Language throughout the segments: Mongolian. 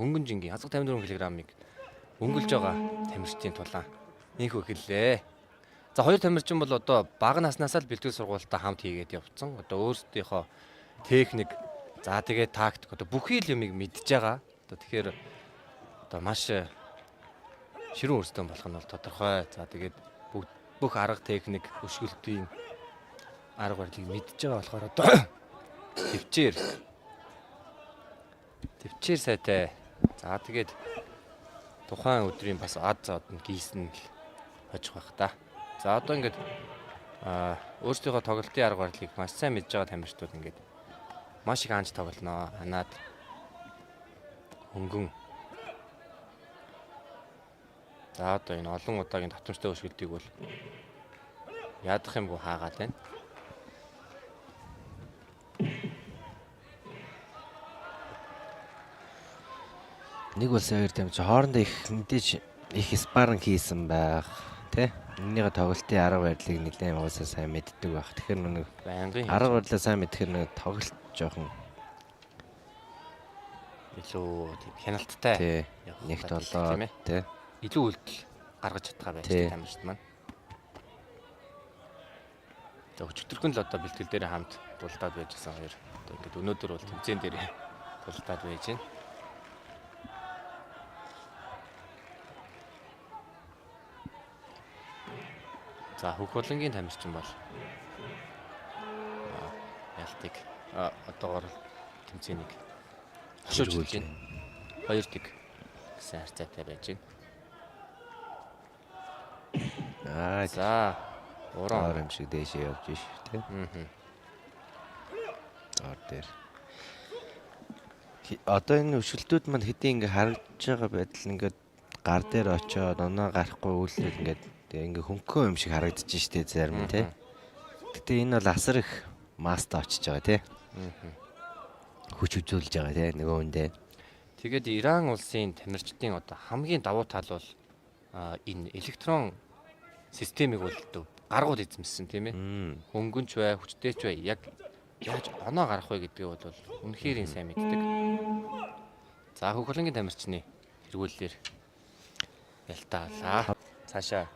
Хөнгөн жингийн 54 кг-ыг өнгөлж байгаа тамирчдын тулаан инхүү хэллээ. За хоёр тамирчин бол одоо бага наснасаа л бэлтгэл сургуультаа хамт хийгээд явцсан. Одоо өөрсдийнхөө техник, за тэгээд тактик одоо бүхий л юмыг мэдж байгаа. Одоо тэгэхээр одоо маш ширүүн өрсдөн болох нь бол тодорхой. За тэгээд бүх арга техник, өшгөлтийн арга барилыг мэдж байгаа болохоор одоо төвчээр сайтай. За тэгээд тухайн өдрийн бас ад зоод нь гийсэн л хожих байх та. За одоо ингээд өөрсдийнхөө тоглолтын арга барилыг маш сайн мэдж байгаа тамирчдууд ингээд маш их анж тоглоно. Ханаад хөнгөн. За одоо энэ олон удаагийн татамжтай өшгөлтийг бол яадах юмгүй хаагаад байна. Нэг бол саяар тамирч хоорондоо их мэдээж их спарринг хийсэн байх тий. Энийгээ тоглолтын арга барилыг нэлээд уусаа сайн мэддэг байх. Тэгэхээр нэг Байнгын арга барилаа сайн мэдхээр нэг тоглолт жоохон илүү хяналттай тий. Нэгт болоо тий. илүү үйлдэл гаргаж чадгаа байж байгаа тамирчид маань. Тэгээ өчтөрхөн л одоо бэлтгэл дээр хамт тулдаад байж гисэн хоёр. Одоо ингээд өнөөдөр бол тэмцээн дээр тулдаад байж байна. За Хөх болонгийн тамирчин бол ялтыг одоогоор тэмцээнийг хошуулж байна. 2 тэг гэсэн харьцаатай байж байна. За уран юм шиг дээшээ явж ш тий. Ор дээр. Одоо энэ өшөлтүүд маань хэдийн ингээ харагдаж байгаа байдал ингээд гар дээр очоод оноо гарахгүй үйлдэл ингээд ингээ хөнгөн юм шиг харагдаж штэ зарим тий. Гэтэ энэ бол асар их маста очиж байгаа тий. Хүч үзүүлж байгаа тий нөгөө үндэ. Тэгээд Иран улсын тамирчдын одоо хамгийн давуу тал бол энэ электрон системийг бол гаргуул эзэмссэн тийм ээ. Хөнгөнч бай, хүчтэйч бай яг яаж оноо гарах вэ гэдгийг бол үнэхээр сайн мэддэг. За Хөх болонгийн тамирчны хэрэгүүлэлээр ялтаалаа. Цаашаа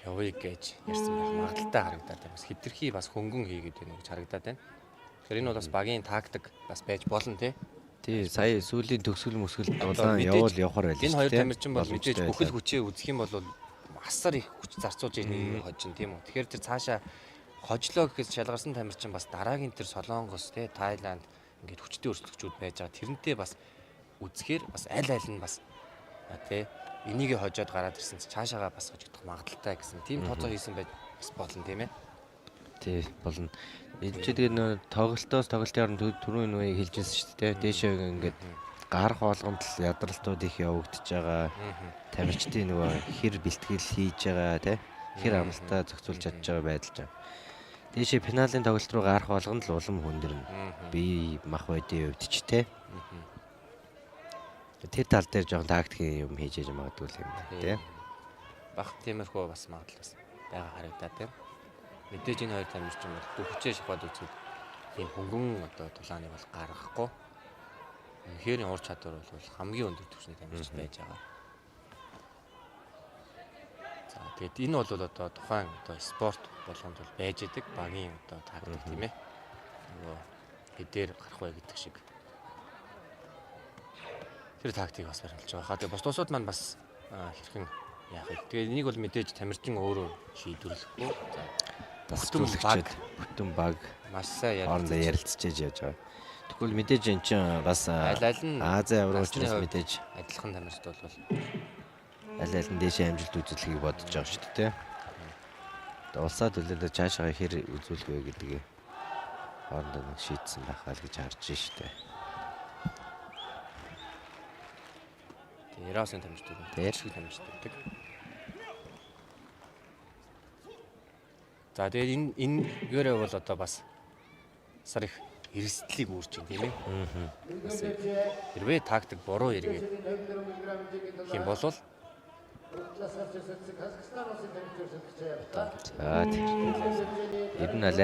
явъя гэж ярьсан байх магадaltaй харагдаад байна. Бас хитрхи бас хөнгөн хийгээд байна гэж харагдаад байна. Тэгэхээр энэ бол бас багийн тактик бас байж болно тий. Тий, сая сүүлийн төгсгөл мөсгөлд дулаан явахаар байлаа. Энэ хоёр тамирчин бол мэдээж бүхэл хүчээ үзэх юм бол асар их хүч зарцуулж ирнэ хожин тийм үү. Тэгэхээр тэр цаашаа хожлоо гэхээс шалгарсан тамирчин бас дараагийн тэр Солонгос тий Тайланд ингээд хүчтэй өрсөлдөгчүүд байж байгаа. Тэрнтэй бас үзэхээр бас аль нь бас тий энийг хожоод гараад ирсэн чи цаашаагаа бас хожигдох магадaltaй гэсэн тийм тооцоо хийсэн байж бас болно тийм ээ. Тий болно. Энэ ч тэгээд тоглолтын оронд түрүүн үеийг хэлжсэн шүү дээ. Дээшээ ингээд гарах болгонд л ядралтууд их явагдаж байгаа. Тамирчдын нөгөө хэр бэлтгэл хийж байгаа тий. Хэр амлалтаа зохицуулж чадж байгаа байдал жаа. Дээшээ финалийн тоглолт руу гарах болгонд л улам хүндэрнэ. Би мах байдын хувьд ч тий. Тэр тал дээр жоохон тактикийн юм хийж яж магадгүй юм байна тий. Баг тиймэрхүү бас магадлал бас байгаа харагдаад байна. Мэдээж энэ хоёр тамирчин бол хүчээ шахаад үзвэл ийм хөнгөн одоо тулааныг бол гаргахгүй. Үнэхээр ур чадвар бол хамгийн өндөр түвшний тамирчин байж байгаа. За тэгээд энэ бол одоо тухайн одоо спорт болгонд бол байж идэг багийн одоо тактик тийм ээ. Нөгөө хэдээр гарах вэ гэдэг шиг. Тэр тактик бас баримлж байгаа. Тэгээд бос тусууд маань бас хэрхэн яах вэ? Тэгээд энийг бол мэдээж тамирчин өөрөө шийдвэрлэхгүй. За бүтэн баг маш сайн ярилцж явж байгаа. Тэгвэл мэдээж эн чинь бас Азийн аврагч учраас мэдээж адилхан тамирчид бол аль нь дээшээ амжилт үзүүлэхийг бодож байгаа шүү дээ. Тэгээ улсаа төлөөлөд цаашаа хэр үзүүлэх вэ гэдгийг хоорондоо нэг шийдсэн байхаа л гэж харж штэ. Тэгээ Ирансын тамирчид дээр шиг тамирчид гэдэг. За тэгээд энэ гэрээ бол одоо бас сар их эрсдлийг үүрч байна тийм ээ. Бас хэрвээ тактик буруу эргээд хэм болвол за ер нь аль